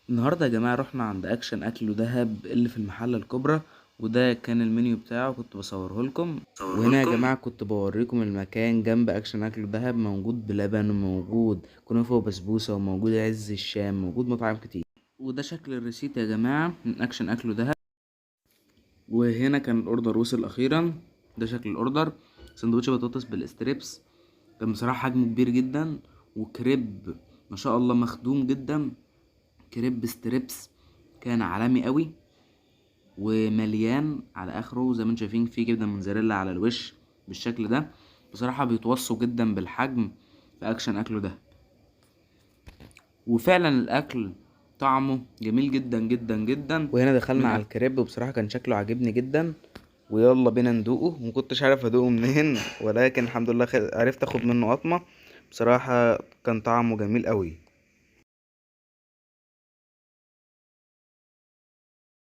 النهارده يا جماعة رحنا عند أكشن أكل ودهب اللي في المحلة الكبرى، وده كان المنيو بتاعه كنت بصوره لكم. وهنا يا جماعة كنت بوريكم المكان جنب أكشن أكل ودهب، موجود بلبن وموجود كنافة وبسبوسة وموجود عز الشام، موجود مطاعم كتير. وده شكل الريسيت يا جماعة من أكشن أكل ودهب. وهنا كان الأوردر وصل أخيرا. ده شكل الأوردر: سندوتش بطاطس بالستريبس، كان بصراحة حجمه كبير جدا، وكريب ما شاء الله مخدوم جدا، كريب ستريبس كان عالمي قوي ومليان على اخره. زي ما انتم شايفين فيه جبنه موتزاريلا على الوش بالشكل ده. بصراحه بيتوصوا جدا بالحجم في اكشن اكله ده، وفعلا الاكل طعمه جميل جدا جدا جدا. وهنا دخلنا على الكريب، وبصراحه كان شكله عاجبني جدا، ويلا بينا ندوقه. مكنتش عارف ادوقه منين ولكن الحمد لله عرفت اخد منه قطمه. بصراحه كان طعمه جميل قوي.